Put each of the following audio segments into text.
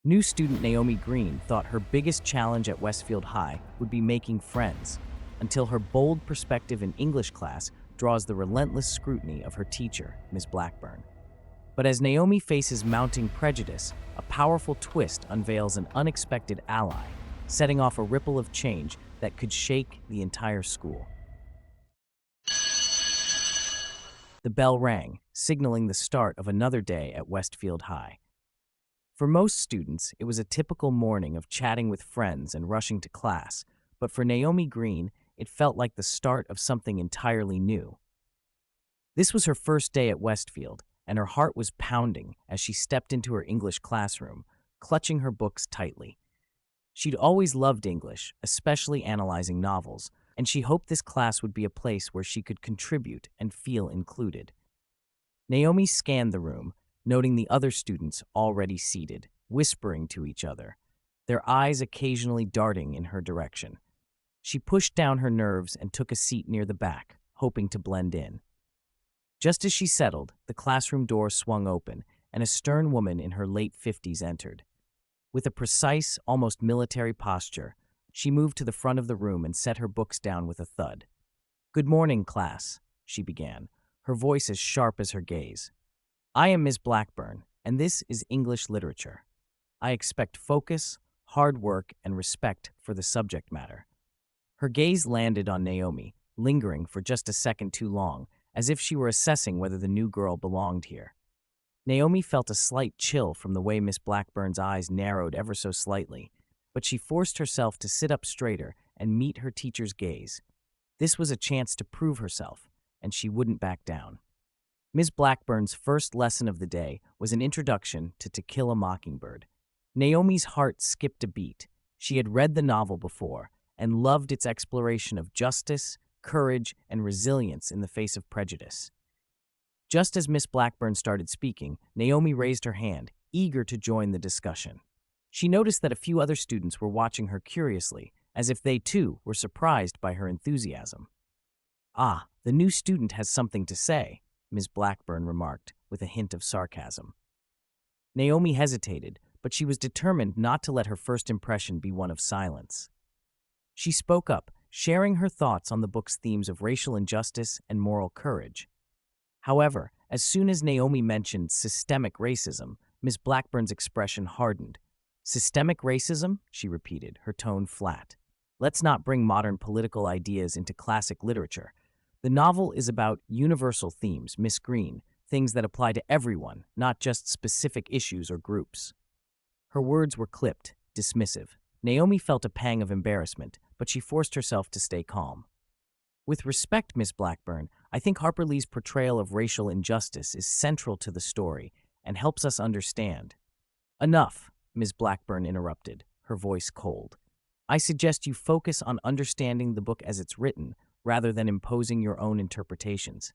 New student Naomi Green thought her biggest challenge at Westfield High would be making friends, until her bold perspective in English class draws the relentless scrutiny of her teacher, Ms. Blackburn. But as Naomi faces mounting prejudice, a powerful twist unveils an unexpected ally, setting off a ripple of change that could shake the entire school. The bell rang, signaling the start of another day at Westfield High. For most students, it was a typical morning of chatting with friends and rushing to class, but for Naomi Green, it felt like the start of something entirely new. This was her first day at Westfield, and her heart was pounding as she stepped into her English classroom, clutching her books tightly. She'd always loved English, especially analyzing novels, and she hoped this class would be a place where she could contribute and feel included. Naomi scanned the room, noting the other students already seated, whispering to each other, their eyes occasionally darting in her direction. She pushed down her nerves and took a seat near the back, hoping to blend in. Just as she settled, the classroom door swung open, and a stern woman in her late 50s entered. With a precise, almost military posture, she moved to the front of the room and set her books down with a thud. "Good morning, class," she began, her voice as sharp as her gaze. "I am Ms. Blackburn, and this is English literature. I expect focus, hard work, and respect for the subject matter." Her gaze landed on Naomi, lingering for just a second too long, as if she were assessing whether the new girl belonged here. Naomi felt a slight chill from the way Miss Blackburn's eyes narrowed ever so slightly, but she forced herself to sit up straighter and meet her teacher's gaze. This was a chance to prove herself, and she wouldn't back down. Ms. Blackburn's first lesson of the day was an introduction to To Kill a Mockingbird. Naomi's heart skipped a beat. She had read the novel before and loved its exploration of justice, courage, and resilience in the face of prejudice. Just as Miss Blackburn started speaking, Naomi raised her hand, eager to join the discussion. She noticed that a few other students were watching her curiously, as if they too were surprised by her enthusiasm. "Ah, the new student has something to say," Ms. Blackburn remarked, with a hint of sarcasm. Naomi hesitated, but she was determined not to let her first impression be one of silence. She spoke up, sharing her thoughts on the book's themes of racial injustice and moral courage. However, as soon as Naomi mentioned systemic racism, Ms. Blackburn's expression hardened. "Systemic racism?" she repeated, her tone flat. "Let's not bring modern political ideas into classic literature. The novel is about universal themes, Miss Green, things that apply to everyone, not just specific issues or groups." Her words were clipped, dismissive. Naomi felt a pang of embarrassment, but she forced herself to stay calm. "With respect, Miss Blackburn, I think Harper Lee's portrayal of racial injustice is central to the story and helps us understand." "Enough," Ms. Blackburn interrupted, her voice cold. "I suggest you focus on understanding the book as it's written, rather than imposing your own interpretations."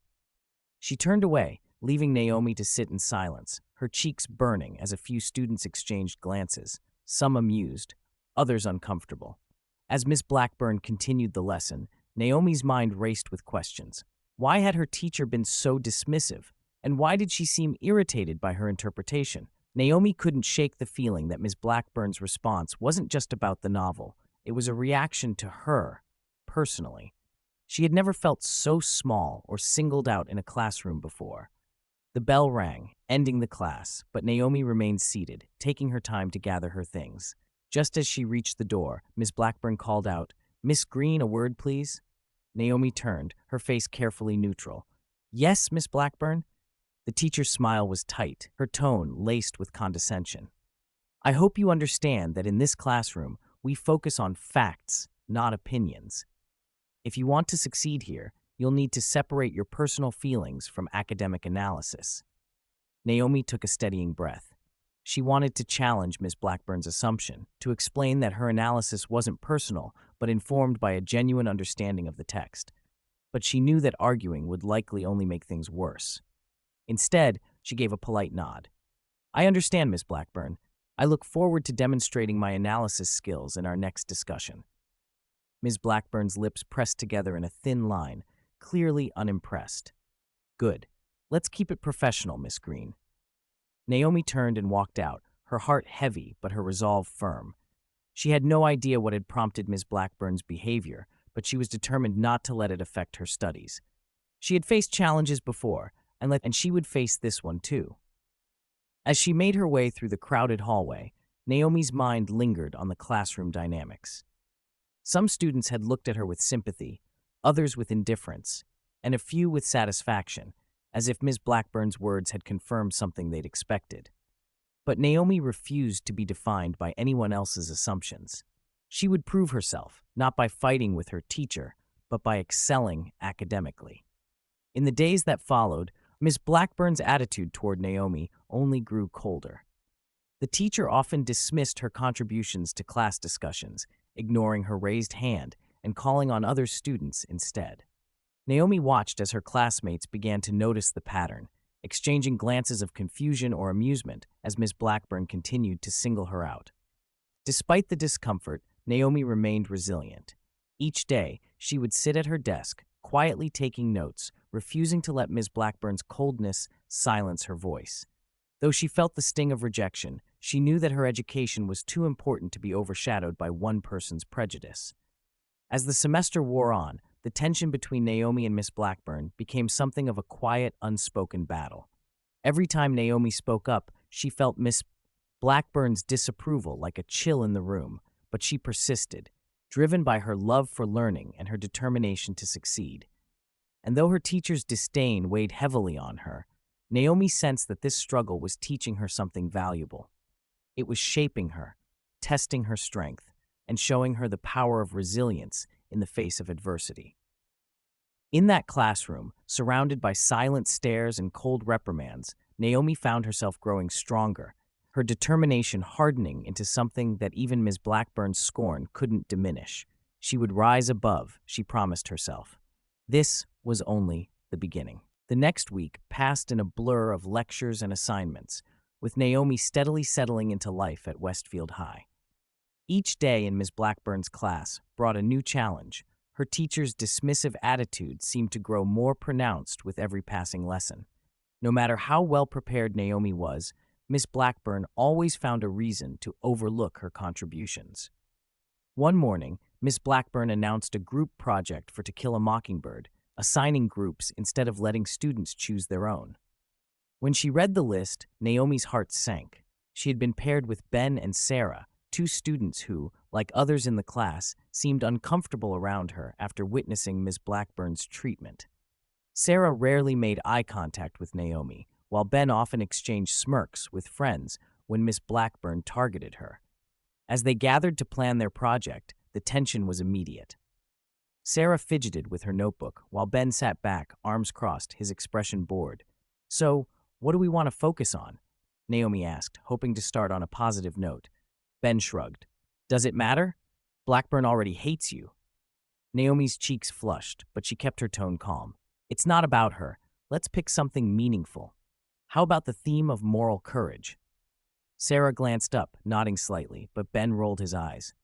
She turned away, leaving Naomi to sit in silence, her cheeks burning as a few students exchanged glances, some amused, others uncomfortable. As Miss Blackburn continued the lesson, Naomi's mind raced with questions. Why had her teacher been so dismissive, and why did she seem irritated by her interpretation? Naomi couldn't shake the feeling that Miss Blackburn's response wasn't just about the novel, it was a reaction to her, personally. She had never felt so small or singled out in a classroom before. The bell rang, ending the class, but Naomi remained seated, taking her time to gather her things. Just as she reached the door, Miss Blackburn called out, "Miss Green, a word, please?" Naomi turned, her face carefully neutral. "Yes, Miss Blackburn?" The teacher's smile was tight, her tone laced with condescension. "I hope you understand that in this classroom, we focus on facts, not opinions. If you want to succeed here, you'll need to separate your personal feelings from academic analysis." Naomi took a steadying breath. She wanted to challenge Ms. Blackburn's assumption, to explain that her analysis wasn't personal, but informed by a genuine understanding of the text. But she knew that arguing would likely only make things worse. Instead, she gave a polite nod. "I understand, Ms. Blackburn. I look forward to demonstrating my analysis skills in our next discussion." Ms. Blackburn's lips pressed together in a thin line, clearly unimpressed. "Good. Let's keep it professional, Miss Green." Naomi turned and walked out, her heart heavy but her resolve firm. She had no idea what had prompted Miss Blackburn's behavior, but she was determined not to let it affect her studies. She had faced challenges before, and she would face this one too. As she made her way through the crowded hallway, Naomi's mind lingered on the classroom dynamics. Some students had looked at her with sympathy, others with indifference, and a few with satisfaction, as if Miss Blackburn's words had confirmed something they'd expected. But Naomi refused to be defined by anyone else's assumptions. She would prove herself, not by fighting with her teacher, but by excelling academically. In the days that followed, Miss Blackburn's attitude toward Naomi only grew colder. The teacher often dismissed her contributions to class discussions, ignoring her raised hand and calling on other students instead. Naomi watched as her classmates began to notice the pattern, exchanging glances of confusion or amusement as Miss Blackburn continued to single her out. Despite the discomfort, Naomi remained resilient. Each day, she would sit at her desk, quietly taking notes, refusing to let Miss Blackburn's coldness silence her voice. Though she felt the sting of rejection, she knew that her education was too important to be overshadowed by one person's prejudice. As the semester wore on, the tension between Naomi and Miss Blackburn became something of a quiet, unspoken battle. Every time Naomi spoke up, she felt Miss Blackburn's disapproval like a chill in the room, but she persisted, driven by her love for learning and her determination to succeed. And though her teacher's disdain weighed heavily on her, Naomi sensed that this struggle was teaching her something valuable. It was shaping her, testing her strength, and showing her the power of resilience in the face of adversity. In that classroom, surrounded by silent stares and cold reprimands, Naomi found herself growing stronger, her determination hardening into something that even Miss Blackburn's scorn couldn't diminish. She would rise above, she promised herself. This was only the beginning. The next week passed in a blur of lectures and assignments, with Naomi steadily settling into life at Westfield High. Each day in Miss Blackburn's class brought a new challenge. Her teacher's dismissive attitude seemed to grow more pronounced with every passing lesson. No matter how well prepared Naomi was, Miss Blackburn always found a reason to overlook her contributions. One morning, Miss Blackburn announced a group project for To Kill a Mockingbird, assigning groups instead of letting students choose their own. When she read the list, Naomi's heart sank. She had been paired with Ben and Sarah, two students who, like others in the class, seemed uncomfortable around her after witnessing Miss Blackburn's treatment. Sarah rarely made eye contact with Naomi, while Ben often exchanged smirks with friends when Miss Blackburn targeted her. As they gathered to plan their project, the tension was immediate. Sarah fidgeted with her notebook, while Ben sat back, arms crossed, his expression bored. "So, what do we want to focus on?" Naomi asked, hoping to start on a positive note. Ben shrugged. "Does it matter? Blackburn already hates you." Naomi's cheeks flushed, but she kept her tone calm. "It's not about her. Let's pick something meaningful. How about the theme of moral courage?" Sarah glanced up, nodding slightly, but Ben rolled his eyes.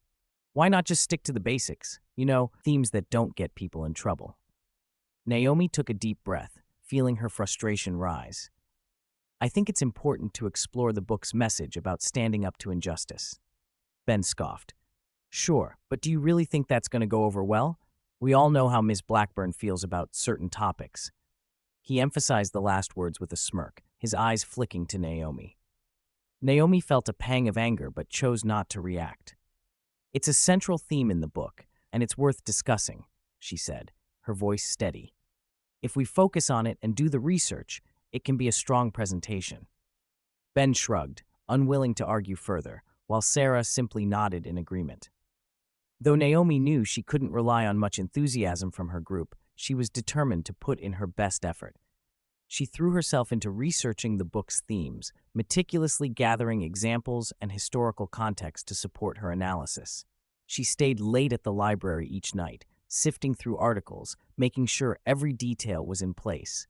"Why not just stick to the basics? You know, themes that don't get people in trouble." Naomi took a deep breath, feeling her frustration rise. "I think it's important to explore the book's message about standing up to injustice." Ben scoffed. "Sure, but do you really think that's going to go over well? We all know how Miss Blackburn feels about certain topics." He emphasized the last words with a smirk, his eyes flicking to Naomi. Naomi felt a pang of anger but chose not to react. "It's a central theme in the book, and it's worth discussing," she said, her voice steady. "If we focus on it and do the research, it can be a strong presentation." Ben shrugged, unwilling to argue further, while Sarah simply nodded in agreement. Though Naomi knew she couldn't rely on much enthusiasm from her group, she was determined to put in her best effort. She threw herself into researching the book's themes, meticulously gathering examples and historical context to support her analysis. She stayed late at the library each night, sifting through articles, making sure every detail was in place.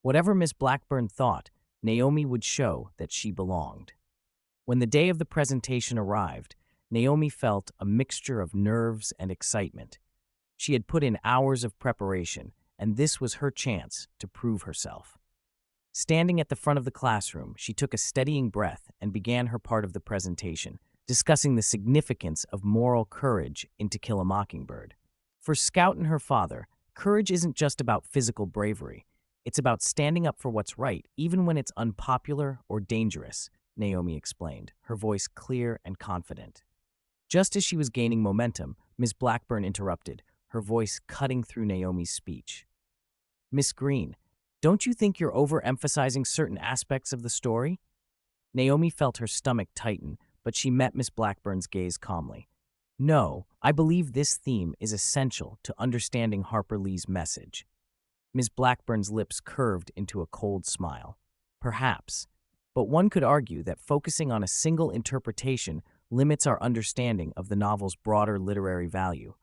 Whatever Miss Blackburn thought, Naomi would show that she belonged. When the day of the presentation arrived, Naomi felt a mixture of nerves and excitement. She had put in hours of preparation, and this was her chance to prove herself. Standing at the front of the classroom, she took a steadying breath and began her part of the presentation, discussing the significance of moral courage in To Kill a Mockingbird. For Scout and her father, courage isn't just about physical bravery. It's about standing up for what's right, even when it's unpopular or dangerous, Naomi explained, her voice clear and confident. Just as she was gaining momentum, Miss Blackburn interrupted, her voice cutting through Naomi's speech. Miss Green, don't you think you're overemphasizing certain aspects of the story? Naomi felt her stomach tighten, but she met Miss Blackburn's gaze calmly. No, I believe this theme is essential to understanding Harper Lee's message. Miss Blackburn's lips curved into a cold smile. Perhaps, but one could argue that focusing on a single interpretation limits our understanding of the novel's broader literary value.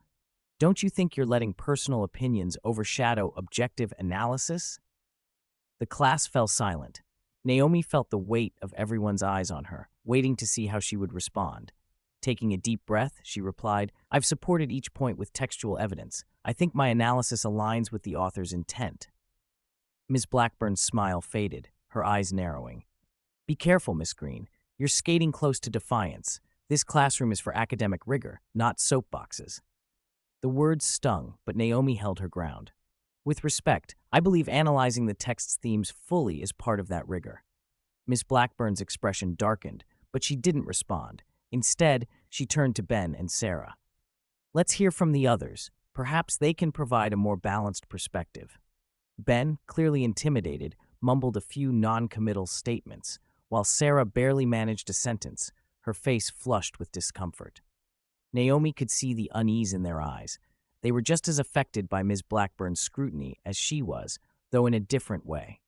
Don't you think you're letting personal opinions overshadow objective analysis? The class fell silent. Naomi felt the weight of everyone's eyes on her, waiting to see how she would respond. Taking a deep breath, she replied, I've supported each point with textual evidence. I think my analysis aligns with the author's intent. Miss Blackburn's smile faded, her eyes narrowing. Be careful, Miss Green. You're skating close to defiance. This classroom is for academic rigor, not soapboxes. The words stung, but Naomi held her ground. With respect, I believe analyzing the text's themes fully is part of that rigor. Miss Blackburn's expression darkened, but she didn't respond. Instead, she turned to Ben and Sarah. Let's hear from the others. Perhaps they can provide a more balanced perspective. Ben, clearly intimidated, mumbled a few non-committal statements, while Sarah barely managed a sentence, her face flushed with discomfort. Naomi could see the unease in their eyes. They were just as affected by Ms. Blackburn's scrutiny as she was, though in a different way.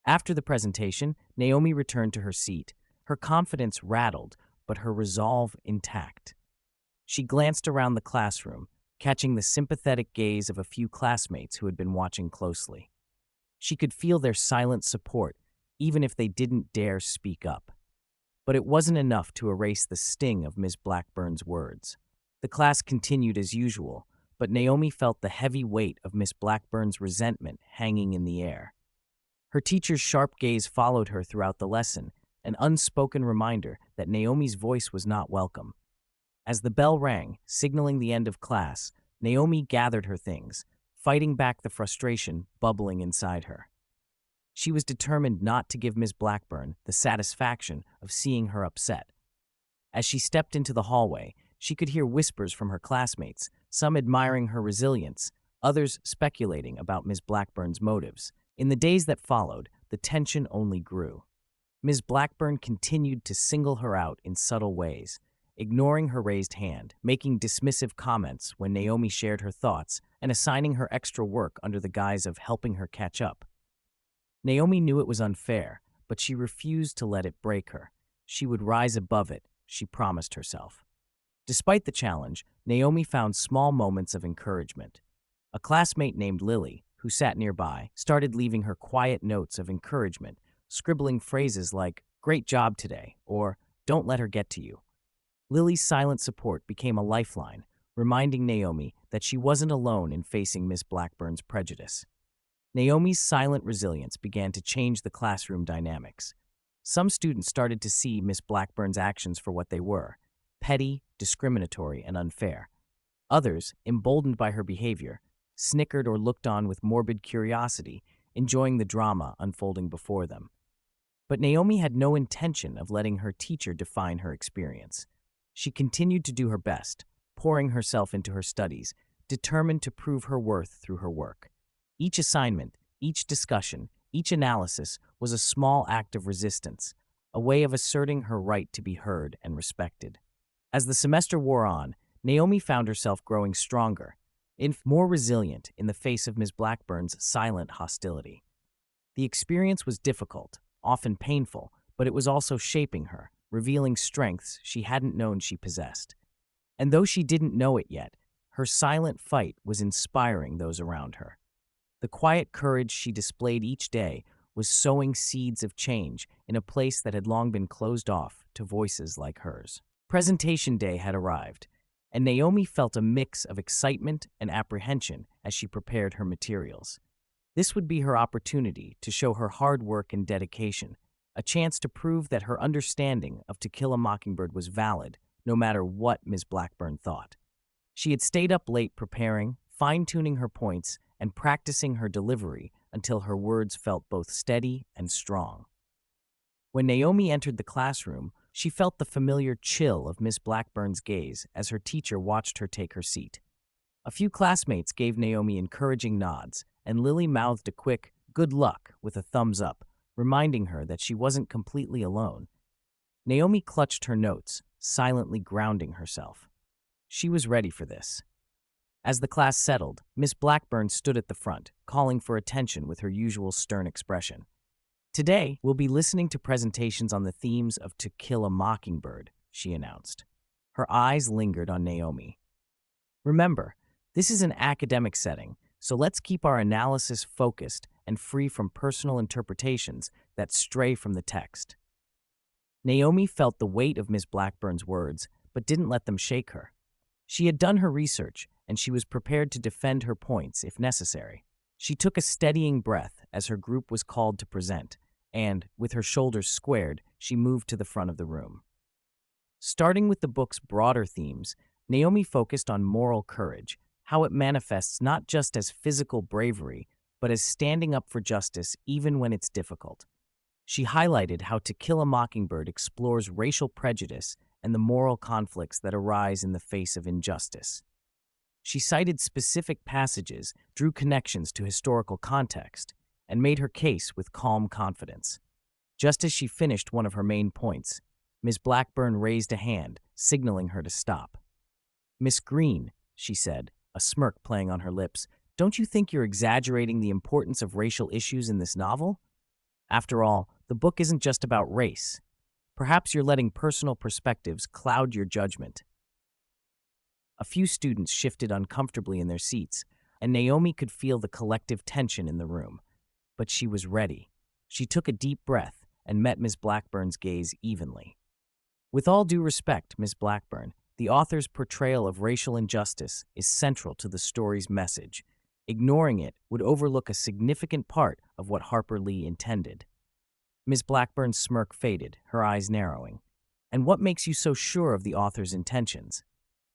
After the presentation, Naomi returned to her seat, her confidence rattled, but her resolve intact. She glanced around the classroom, catching the sympathetic gaze of a few classmates who had been watching closely. She could feel their silent support, even if they didn't dare speak up. But it wasn't enough to erase the sting of Ms. Blackburn's words. The class continued as usual, but Naomi felt the heavy weight of Miss Blackburn's resentment hanging in the air. Her teacher's sharp gaze followed her throughout the lesson, an unspoken reminder that Naomi's voice was not welcome. As the bell rang, signaling the end of class, Naomi gathered her things, fighting back the frustration bubbling inside her. She was determined not to give Miss Blackburn the satisfaction of seeing her upset. As she stepped into the hallway, she could hear whispers from her classmates, some admiring her resilience, others speculating about Miss Blackburn's motives. In the days that followed, the tension only grew. Ms. Blackburn continued to single her out in subtle ways, ignoring her raised hand, making dismissive comments when Naomi shared her thoughts, and assigning her extra work under the guise of helping her catch up. Naomi knew it was unfair, but she refused to let it break her. She would rise above it, she promised herself. Despite the challenge, Naomi found small moments of encouragement. A classmate named Lily, who sat nearby, started leaving her quiet notes of encouragement, scribbling phrases like, "Great job today," or "Don't let her get to you." Lily's silent support became a lifeline, reminding Naomi that she wasn't alone in facing Miss Blackburn's prejudice. Naomi's silent resilience began to change the classroom dynamics. Some students started to see Miss Blackburn's actions for what they were: petty, discriminatory, and unfair. Others, emboldened by her behavior, snickered or looked on with morbid curiosity, enjoying the drama unfolding before them. But Naomi had no intention of letting her teacher define her experience. She continued to do her best, pouring herself into her studies, determined to prove her worth through her work. Each assignment, each discussion, each analysis was a small act of resistance, a way of asserting her right to be heard and respected. As the semester wore on, Naomi found herself growing stronger, more resilient in the face of Ms. Blackburn's silent hostility. The experience was difficult, often painful, but it was also shaping her, revealing strengths she hadn't known she possessed. And though she didn't know it yet, her silent fight was inspiring those around her. The quiet courage she displayed each day was sowing seeds of change in a place that had long been closed off to voices like hers. Presentation day had arrived, and Naomi felt a mix of excitement and apprehension as she prepared her materials. This would be her opportunity to show her hard work and dedication, a chance to prove that her understanding of To Kill a Mockingbird was valid, no matter what Ms. Blackburn thought. She had stayed up late preparing, fine-tuning her points, and practicing her delivery until her words felt both steady and strong. When Naomi entered the classroom, she felt the familiar chill of Miss Blackburn's gaze as her teacher watched her take her seat. A few classmates gave Naomi encouraging nods, and Lily mouthed a quick, "good luck," with a thumbs up, reminding her that she wasn't completely alone. Naomi clutched her notes, silently grounding herself. She was ready for this. As the class settled, Miss Blackburn stood at the front, calling for attention with her usual stern expression. "Today, we'll be listening to presentations on the themes of To Kill a Mockingbird," she announced. Her eyes lingered on Naomi. "Remember, this is an academic setting, so let's keep our analysis focused and free from personal interpretations that stray from the text." Naomi felt the weight of Miss Blackburn's words, but didn't let them shake her. She had done her research, and she was prepared to defend her points if necessary. She took a steadying breath as her group was called to present, and, with her shoulders squared, she moved to the front of the room. Starting with the book's broader themes, Naomi focused on moral courage, how it manifests not just as physical bravery, but as standing up for justice even when it's difficult. She highlighted how To Kill a Mockingbird explores racial prejudice and the moral conflicts that arise in the face of injustice. She cited specific passages, drew connections to historical context, and made her case with calm confidence. Just as she finished one of her main points, Miss Blackburn raised a hand, signaling her to stop. "Miss Green," she said, a smirk playing on her lips, "don't you think you're exaggerating the importance of racial issues in this novel? After all, the book isn't just about race. Perhaps you're letting personal perspectives cloud your judgment." A few students shifted uncomfortably in their seats, and Naomi could feel the collective tension in the room. But she was ready. She took a deep breath and met Miss Blackburn's gaze evenly. "With all due respect, Miss Blackburn, the author's portrayal of racial injustice is central to the story's message. Ignoring it would overlook a significant part of what Harper Lee intended." Miss Blackburn's smirk faded, her eyes narrowing. "And what makes you so sure of the author's intentions?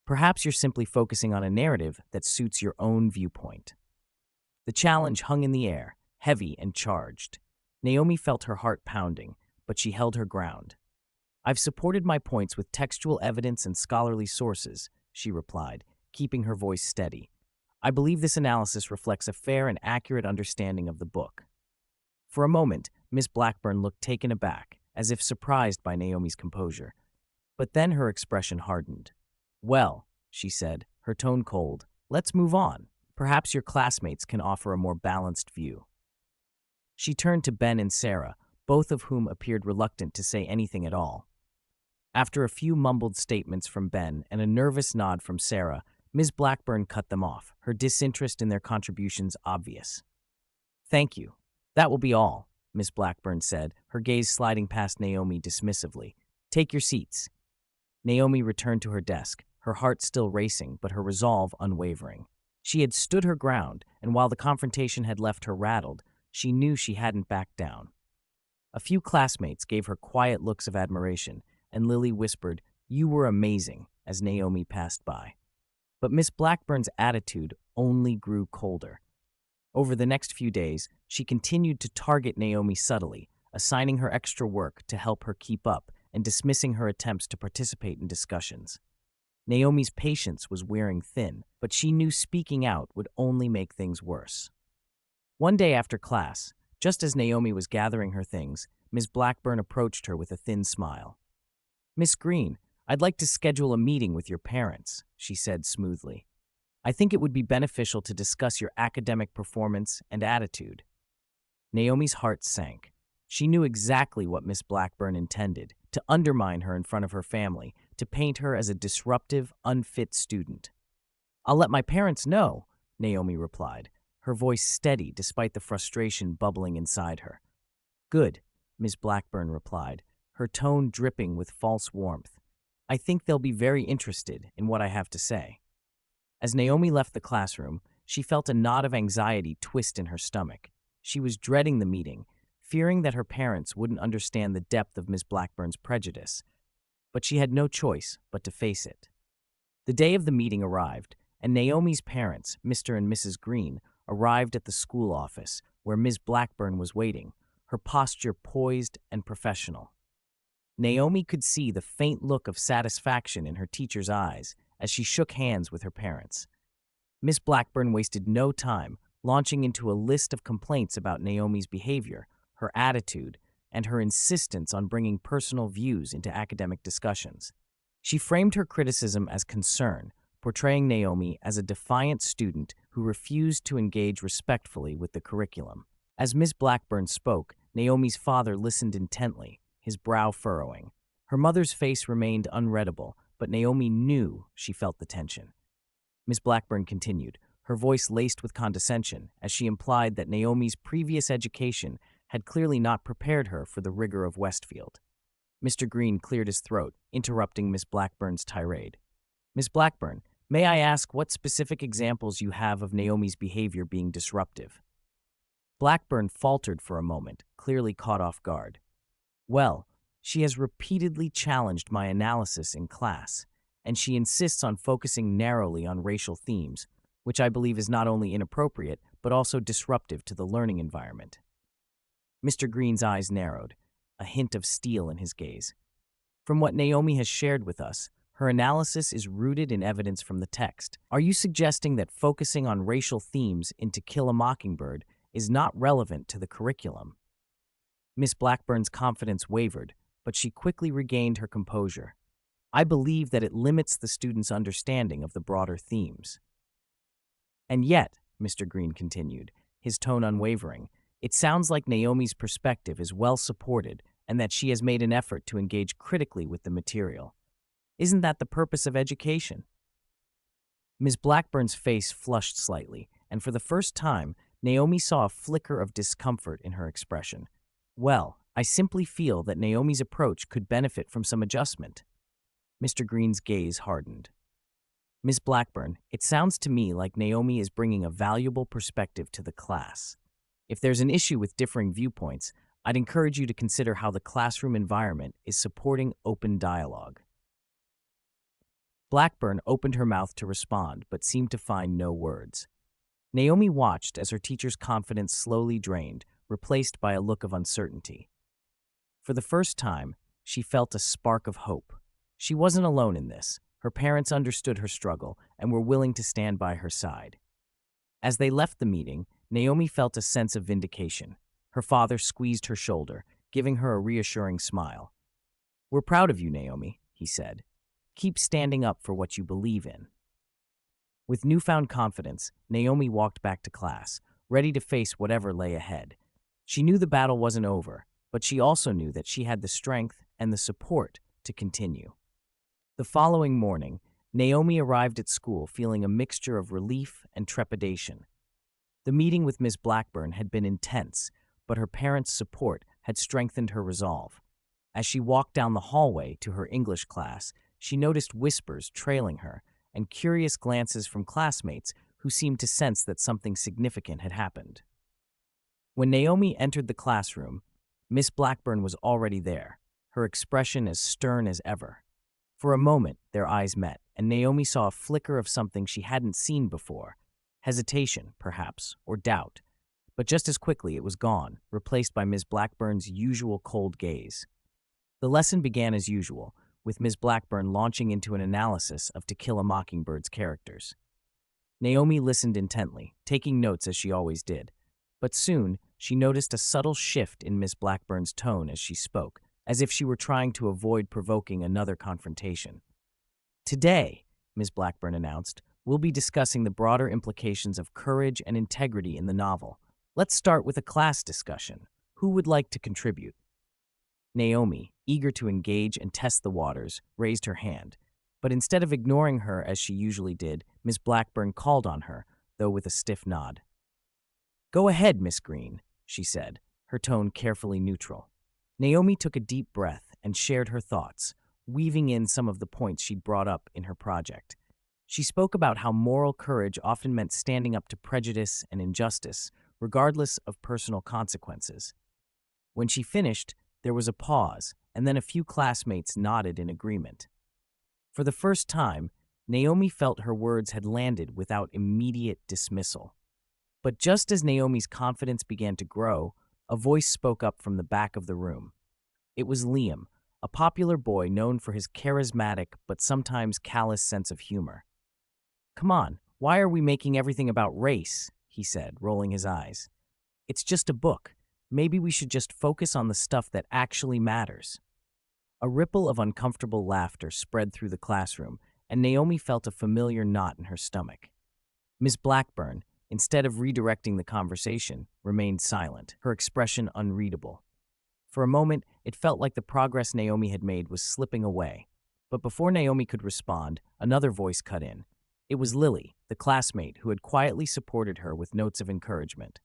Perhaps you're simply focusing on a narrative that suits your own viewpoint." The challenge hung in the air, heavy and charged. Naomi felt her heart pounding, but she held her ground. "I've supported my points with textual evidence and scholarly sources," she replied, keeping her voice steady. "I believe this analysis reflects a fair and accurate understanding of the book." For a moment, Miss Blackburn looked taken aback, as if surprised by Naomi's composure. But then her expression hardened. "Well," she said, her tone cold, "let's move on. Perhaps your classmates can offer a more balanced view." She turned to Ben and Sarah, both of whom appeared reluctant to say anything at all. After a few mumbled statements from Ben and a nervous nod from Sarah, Ms. Blackburn cut them off, her disinterest in their contributions obvious. "Thank you. That will be all," Miss Blackburn said, her gaze sliding past Naomi dismissively. "Take your seats." Naomi returned to her desk, her heart still racing but her resolve unwavering. She had stood her ground, and while the confrontation had left her rattled, she knew she hadn't backed down. A few classmates gave her quiet looks of admiration, and Lily whispered, "You were amazing," as Naomi passed by. But Miss Blackburn's attitude only grew colder. Over the next few days, she continued to target Naomi subtly, assigning her extra work to help her keep up and dismissing her attempts to participate in discussions. Naomi's patience was wearing thin, but she knew speaking out would only make things worse. One day after class, just as Naomi was gathering her things, Ms. Blackburn approached her with a thin smile. "Miss Green, I'd like to schedule a meeting with your parents," she said smoothly. "I think it would be beneficial to discuss your academic performance and attitude." Naomi's heart sank. She knew exactly what Miss Blackburn intended, to undermine her in front of her family, to paint her as a disruptive, unfit student. "I'll let my parents know," Naomi replied, her voice steady despite the frustration bubbling inside her. "Good," Miss Blackburn replied, her tone dripping with false warmth. "I think they'll be very interested in what I have to say." As Naomi left the classroom, she felt a knot of anxiety twist in her stomach. She was dreading the meeting, fearing that her parents wouldn't understand the depth of Miss Blackburn's prejudice, but she had no choice but to face it. The day of the meeting arrived, and Naomi's parents, Mr. and Mrs. Green, arrived at the school office where Miss Blackburn was waiting, her posture poised and professional. Naomi could see the faint look of satisfaction in her teacher's eyes as she shook hands with her parents. Miss Blackburn wasted no time, launching into a list of complaints about Naomi's behavior, her attitude, and her insistence on bringing personal views into academic discussions. She framed her criticism as concern, portraying Naomi as a defiant student who refused to engage respectfully with the curriculum. As Miss Blackburn spoke, Naomi's father listened intently, his brow furrowing. Her mother's face remained unreadable, but Naomi knew she felt the tension. Miss Blackburn continued, her voice laced with condescension, as she implied that Naomi's previous education had clearly not prepared her for the rigor of Westfield. Mr. Green cleared his throat, interrupting Miss Blackburn's tirade. Miss Blackburn, may I ask what specific examples you have of Naomi's behavior being disruptive? Blackburn faltered for a moment, clearly caught off guard. Well, she has repeatedly challenged my analysis in class, and she insists on focusing narrowly on racial themes, which I believe is not only inappropriate, but also disruptive to the learning environment. Mr. Green's eyes narrowed, a hint of steel in his gaze. From what Naomi has shared with us, her analysis is rooted in evidence from the text. Are you suggesting that focusing on racial themes in To Kill a Mockingbird is not relevant to the curriculum? Miss Blackburn's confidence wavered, but she quickly regained her composure. I believe that it limits the student's understanding of the broader themes. And yet, Mr. Green continued, his tone unwavering, it sounds like Naomi's perspective is well supported and that she has made an effort to engage critically with the material. Isn't that the purpose of education? Ms. Blackburn's face flushed slightly, and for the first time, Naomi saw a flicker of discomfort in her expression. Well, I simply feel that Naomi's approach could benefit from some adjustment. Mr. Green's gaze hardened. Ms. Blackburn, it sounds to me like Naomi is bringing a valuable perspective to the class. If there's an issue with differing viewpoints, I'd encourage you to consider how the classroom environment is supporting open dialogue. Blackburn opened her mouth to respond, but seemed to find no words. Naomi watched as her teacher's confidence slowly drained, replaced by a look of uncertainty. For the first time, she felt a spark of hope. She wasn't alone in this. Her parents understood her struggle and were willing to stand by her side. As they left the meeting, Naomi felt a sense of vindication. Her father squeezed her shoulder, giving her a reassuring smile. "We're proud of you, Naomi," he said. "Keep standing up for what you believe in." With newfound confidence, Naomi walked back to class, ready to face whatever lay ahead. She knew the battle wasn't over, but she also knew that she had the strength and the support to continue. The following morning, Naomi arrived at school feeling a mixture of relief and trepidation. The meeting with Miss Blackburn had been intense, but her parents' support had strengthened her resolve. As she walked down the hallway to her English class, she noticed whispers trailing her and curious glances from classmates who seemed to sense that something significant had happened. When Naomi entered the classroom, Miss Blackburn was already there, her expression as stern as ever. For a moment, their eyes met, and Naomi saw a flicker of something she hadn't seen before. Hesitation, perhaps, or doubt. But just as quickly it was gone, replaced by Miss Blackburn's usual cold gaze. The lesson began as usual, with Miss Blackburn launching into an analysis of To Kill a Mockingbird's characters. Naomi listened intently, taking notes as she always did. But soon, she noticed a subtle shift in Miss Blackburn's tone as she spoke, as if she were trying to avoid provoking another confrontation. "Today," Miss Blackburn announced, "we'll be discussing the broader implications of courage and integrity in the novel. Let's start with a class discussion. Who would like to contribute?" Naomi, eager to engage and test the waters, raised her hand. But instead of ignoring her as she usually did, Miss Blackburn called on her, though with a stiff nod. "Go ahead, Miss Green," she said, her tone carefully neutral. Naomi took a deep breath and shared her thoughts, weaving in some of the points she'd brought up in her project. She spoke about how moral courage often meant standing up to prejudice and injustice, regardless of personal consequences. When she finished, there was a pause, and then a few classmates nodded in agreement. For the first time, Naomi felt her words had landed without immediate dismissal. But just as Naomi's confidence began to grow, a voice spoke up from the back of the room. It was Liam, a popular boy known for his charismatic but sometimes callous sense of humor. "Come on, why are we making everything about race?" he said, rolling his eyes. "It's just a book. Maybe we should just focus on the stuff that actually matters." A ripple of uncomfortable laughter spread through the classroom, and Naomi felt a familiar knot in her stomach. Miss Blackburn, instead of redirecting the conversation, remained silent, her expression unreadable. For a moment, it felt like the progress Naomi had made was slipping away. But before Naomi could respond, another voice cut in. It was Lily, the classmate who had quietly supported her with notes of encouragement.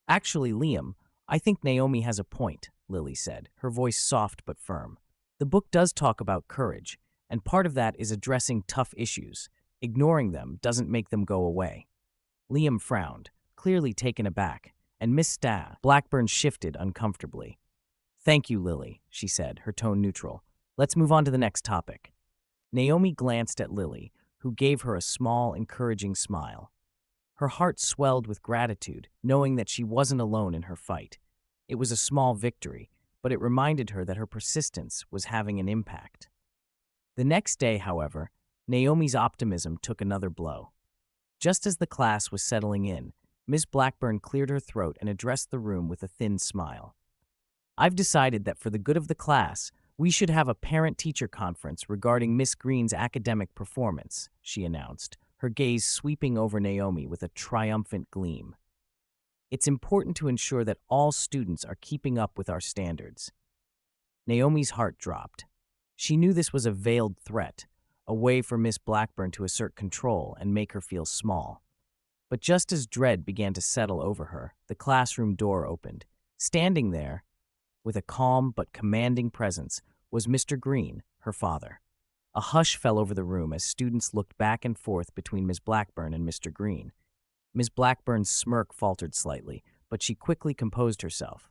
"Actually, Liam, I think Naomi has a point," Lily said, her voice soft but firm. "The book does talk about courage, and part of that is addressing tough issues. Ignoring them doesn't make them go away." Liam frowned, clearly taken aback, and Miss Blackburn shifted uncomfortably. "Thank you, Lily," she said, her tone neutral. "Let's move on to the next topic." Naomi glanced at Lily, who gave her a small, encouraging smile. Her heart swelled with gratitude, knowing that she wasn't alone in her fight. It was a small victory, but it reminded her that her persistence was having an impact. The next day, however, Naomi's optimism took another blow. Just as the class was settling in, Miss Blackburn cleared her throat and addressed the room with a thin smile. "I've decided that for the good of the class, we should have a parent-teacher conference regarding Miss Green's academic performance," she announced, her gaze sweeping over Naomi with a triumphant gleam. "It's important to ensure that all students are keeping up with our standards." Naomi's heart dropped. She knew this was a veiled threat, a way for Miss Blackburn to assert control and make her feel small. But just as dread began to settle over her, the classroom door opened. Standing there, with a calm but commanding presence, was Mr. Green, her father. A hush fell over the room as students looked back and forth between Miss Blackburn and Mr. Green. Miss Blackburn's smirk faltered slightly, but she quickly composed herself.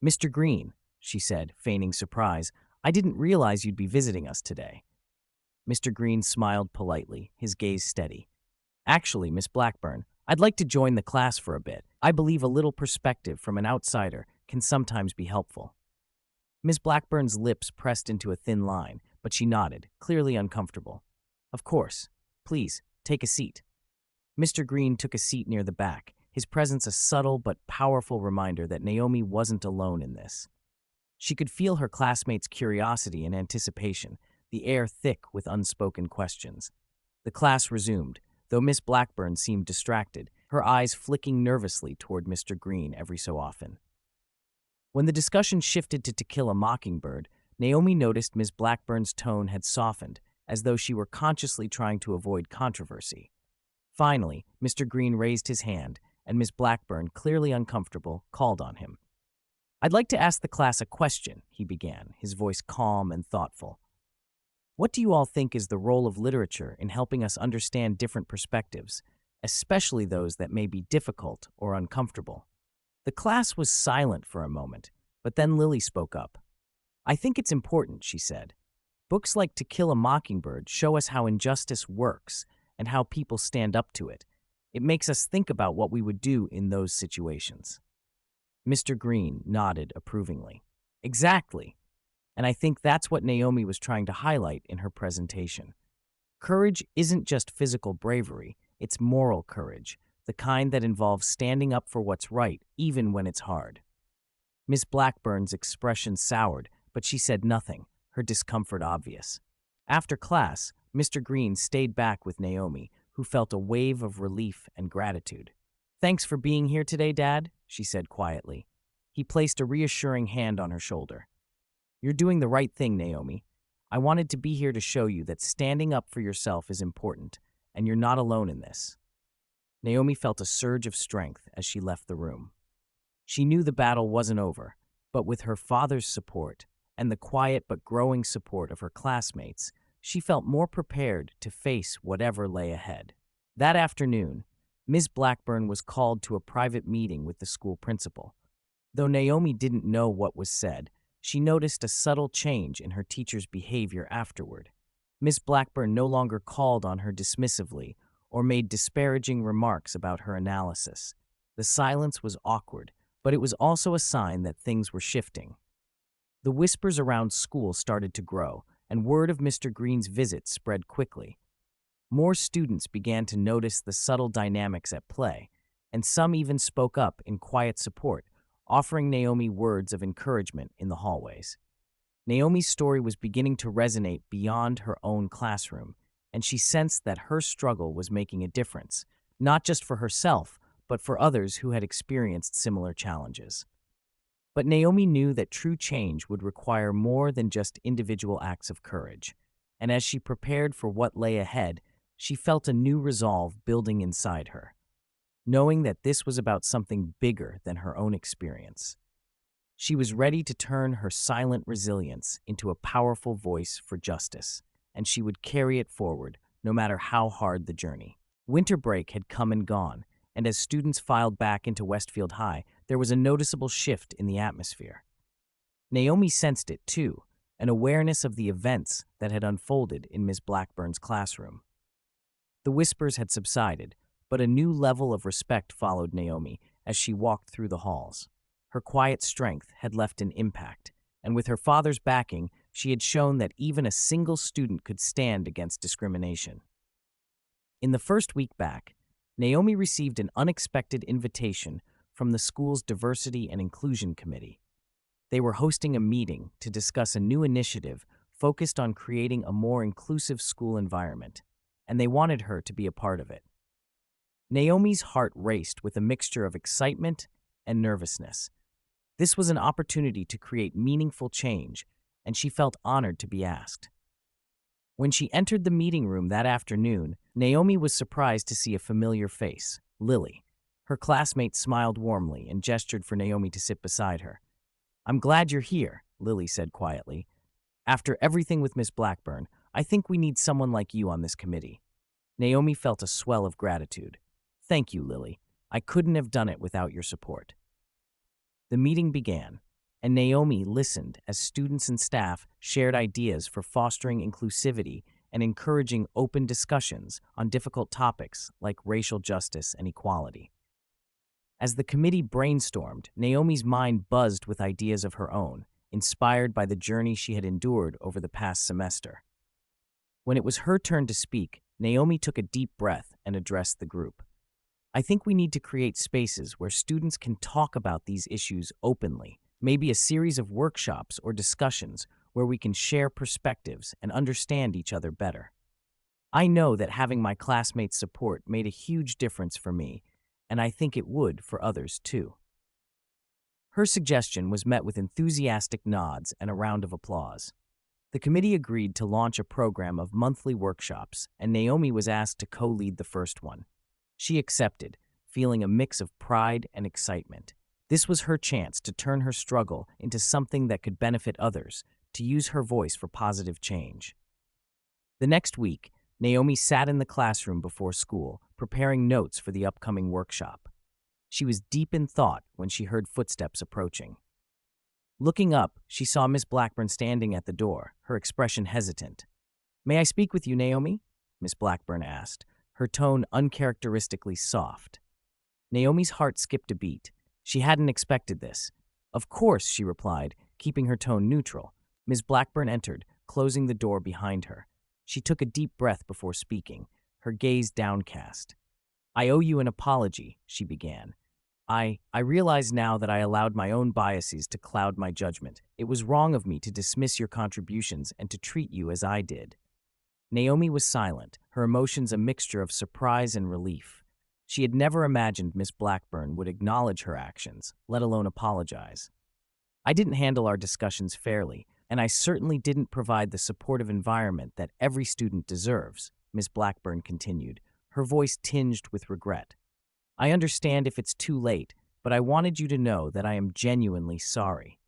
"Mr. Green," she said, feigning surprise, "I didn't realize you'd be visiting us today." Mr. Green smiled politely, his gaze steady. "Actually, Miss Blackburn, I'd like to join the class for a bit. I believe a little perspective from an outsider can sometimes be helpful." Miss Blackburn's lips pressed into a thin line, but she nodded, clearly uncomfortable. "Of course. Please, take a seat." Mr. Green took a seat near the back, his presence a subtle but powerful reminder that Naomi wasn't alone in this. She could feel her classmates' curiosity and anticipation, the air thick with unspoken questions. The class resumed, though Miss Blackburn seemed distracted, her eyes flicking nervously toward Mr. Green every so often. When the discussion shifted to To Kill a Mockingbird, Naomi noticed Miss Blackburn's tone had softened, as though she were consciously trying to avoid controversy. Finally, Mr. Green raised his hand, and Miss Blackburn, clearly uncomfortable, called on him. "I'd like to ask the class a question," he began, his voice calm and thoughtful. "What do you all think is the role of literature in helping us understand different perspectives, especially those that may be difficult or uncomfortable?" The class was silent for a moment, but then Lily spoke up. "I think it's important," she said. "Books like To Kill a Mockingbird show us how injustice works and how people stand up to it. It makes us think about what we would do in those situations." Mr. Green nodded approvingly. "Exactly. And I think that's what Naomi was trying to highlight in her presentation. Courage isn't just physical bravery, it's moral courage, the kind that involves standing up for what's right, even when it's hard." Miss Blackburn's expression soured, but she said nothing, her discomfort obvious. After class, Mr. Green stayed back with Naomi, who felt a wave of relief and gratitude. "Thanks for being here today, Dad," she said quietly. He placed a reassuring hand on her shoulder. "You're doing the right thing, Naomi. I wanted to be here to show you that standing up for yourself is important, and you're not alone in this." Naomi felt a surge of strength as she left the room. She knew the battle wasn't over, but with her father's support and the quiet but growing support of her classmates, she felt more prepared to face whatever lay ahead. That afternoon, Ms. Blackburn was called to a private meeting with the school principal. Though Naomi didn't know what was said, she noticed a subtle change in her teacher's behavior afterward. Miss Blackburn no longer called on her dismissively or made disparaging remarks about her analysis. The silence was awkward, but it was also a sign that things were shifting. The whispers around school started to grow, and word of Mr. Green's visit spread quickly. More students began to notice the subtle dynamics at play, and some even spoke up in quiet support, offering Naomi words of encouragement in the hallways. Naomi's story was beginning to resonate beyond her own classroom, and she sensed that her struggle was making a difference, not just for herself, but for others who had experienced similar challenges. But Naomi knew that true change would require more than just individual acts of courage, and as she prepared for what lay ahead, she felt a new resolve building inside her, knowing that this was about something bigger than her own experience. She was ready to turn her silent resilience into a powerful voice for justice, and she would carry it forward, no matter how hard the journey. Winter break had come and gone, and as students filed back into Westfield High, there was a noticeable shift in the atmosphere. Naomi sensed it too, an awareness of the events that had unfolded in Miss Blackburn's classroom. The whispers had subsided, but a new level of respect followed Naomi as she walked through the halls. Her quiet strength had left an impact, and with her father's backing, she had shown that even a single student could stand against discrimination. In the first week back, Naomi received an unexpected invitation from the school's Diversity and Inclusion Committee. They were hosting a meeting to discuss a new initiative focused on creating a more inclusive school environment, and they wanted her to be a part of it. Naomi's heart raced with a mixture of excitement and nervousness. This was an opportunity to create meaningful change, and she felt honored to be asked. When she entered the meeting room that afternoon, Naomi was surprised to see a familiar face, Lily. Her classmate smiled warmly and gestured for Naomi to sit beside her. "I'm glad you're here," Lily said quietly. "After everything with Miss Blackburn, I think we need someone like you on this committee." Naomi felt a swell of gratitude. "Thank you, Lily. I couldn't have done it without your support." The meeting began, and Naomi listened as students and staff shared ideas for fostering inclusivity and encouraging open discussions on difficult topics like racial justice and equality. As the committee brainstormed, Naomi's mind buzzed with ideas of her own, inspired by the journey she had endured over the past semester. When it was her turn to speak, Naomi took a deep breath and addressed the group. "I think we need to create spaces where students can talk about these issues openly, maybe a series of workshops or discussions where we can share perspectives and understand each other better. I know that having my classmates' support made a huge difference for me, and I think it would for others too." Her suggestion was met with enthusiastic nods and a round of applause. The committee agreed to launch a program of monthly workshops, and Naomi was asked to co-lead the first one. She accepted, feeling a mix of pride and excitement. This was her chance to turn her struggle into something that could benefit others, to use her voice for positive change. The next week, Naomi sat in the classroom before school, preparing notes for the upcoming workshop. She was deep in thought when she heard footsteps approaching. Looking up, she saw Miss Blackburn standing at the door, her expression hesitant. "May I speak with you, Naomi?" Miss Blackburn asked, her tone uncharacteristically soft. Naomi's heart skipped a beat. She hadn't expected this. "Of course," she replied, keeping her tone neutral. Miss Blackburn entered, closing the door behind her. She took a deep breath before speaking, her gaze downcast. "I owe you an apology," she began. I realize now that I allowed my own biases to cloud my judgment. It was wrong of me to dismiss your contributions and to treat you as I did." Naomi was silent, her emotions a mixture of surprise and relief. She had never imagined Miss Blackburn would acknowledge her actions, let alone apologize. "I didn't handle our discussions fairly, and I certainly didn't provide the supportive environment that every student deserves," Miss Blackburn continued, her voice tinged with regret. "I understand if it's too late, but I wanted you to know that I am genuinely sorry."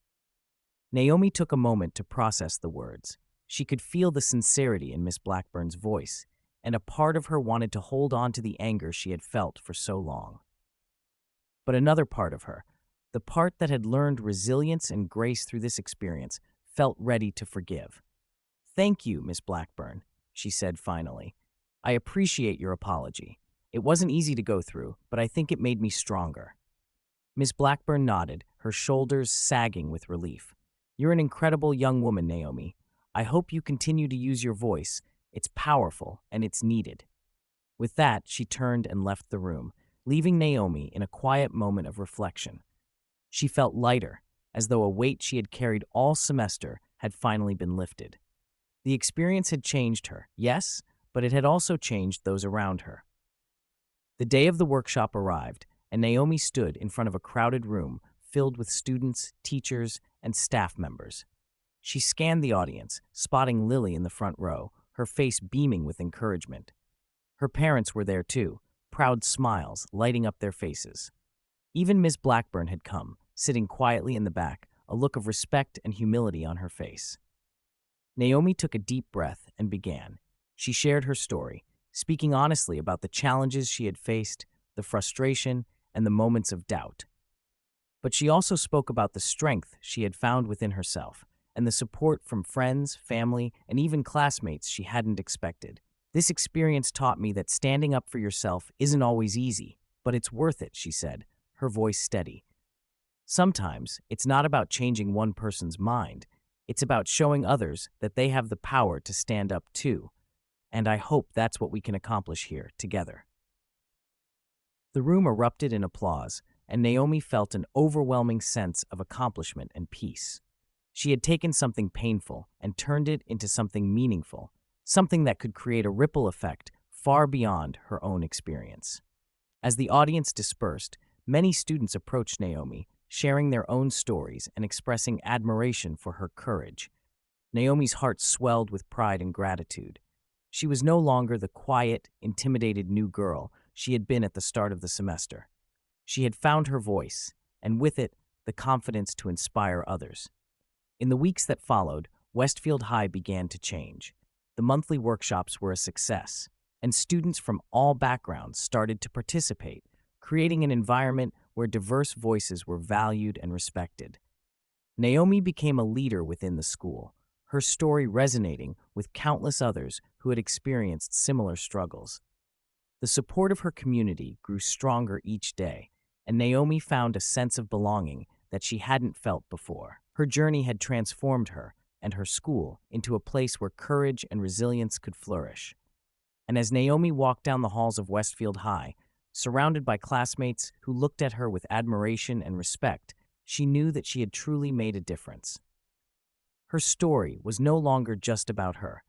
Naomi took a moment to process the words. She could feel the sincerity in Miss Blackburn's voice, and a part of her wanted to hold on to the anger she had felt for so long. But another part of her, the part that had learned resilience and grace through this experience, felt ready to forgive. "Thank you, Miss Blackburn," she said finally. "I appreciate your apology. It wasn't easy to go through, but I think it made me stronger." Miss Blackburn nodded, her shoulders sagging with relief. "You're an incredible young woman, Naomi. I hope you continue to use your voice. It's powerful and it's needed." With that, she turned and left the room, leaving Naomi in a quiet moment of reflection. She felt lighter, as though a weight she had carried all semester had finally been lifted. The experience had changed her, yes, but it had also changed those around her. The day of the workshop arrived, and Naomi stood in front of a crowded room filled with students, teachers, and staff members. She scanned the audience, spotting Lily in the front row, her face beaming with encouragement. Her parents were there too, proud smiles lighting up their faces. Even Miss Blackburn had come, sitting quietly in the back, a look of respect and humility on her face. Naomi took a deep breath and began. She shared her story, speaking honestly about the challenges she had faced, the frustration, and the moments of doubt. But she also spoke about the strength she had found within herself, and the support from friends, family, and even classmates she hadn't expected. "This experience taught me that standing up for yourself isn't always easy, but it's worth it," she said, her voice steady. "Sometimes it's not about changing one person's mind. It's about showing others that they have the power to stand up too. And I hope that's what we can accomplish here, together." The room erupted in applause, and Naomi felt an overwhelming sense of accomplishment and peace. She had taken something painful and turned it into something meaningful, something that could create a ripple effect far beyond her own experience. As the audience dispersed, many students approached Naomi, sharing their own stories and expressing admiration for her courage. Naomi's heart swelled with pride and gratitude. She was no longer the quiet, intimidated new girl she had been at the start of the semester. She had found her voice, and with it, the confidence to inspire others. In the weeks that followed, Westfield High began to change. The monthly workshops were a success, and students from all backgrounds started to participate, creating an environment where diverse voices were valued and respected. Naomi became a leader within the school, her story resonating with countless others who had experienced similar struggles. The support of her community grew stronger each day, and Naomi found a sense of belonging that she hadn't felt before. Her journey had transformed her and her school into a place where courage and resilience could flourish. And as Naomi walked down the halls of Westfield High, surrounded by classmates who looked at her with admiration and respect, she knew that she had truly made a difference. Her story was no longer just about her.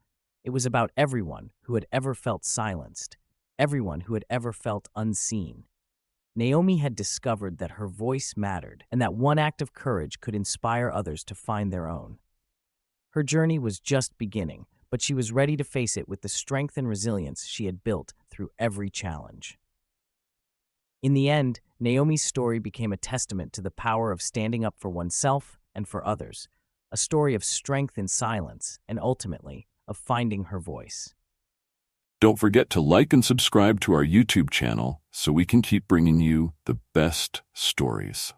It was about everyone who had ever felt silenced, everyone who had ever felt unseen. Naomi had discovered that her voice mattered and that one act of courage could inspire others to find their own. Her journey was just beginning, but she was ready to face it with the strength and resilience she had built through every challenge. In the end, Naomi's story became a testament to the power of standing up for oneself and for others, a story of strength in silence and ultimately of finding her voice. Don't forget to like and subscribe to our YouTube channel so we can keep bringing you the best stories.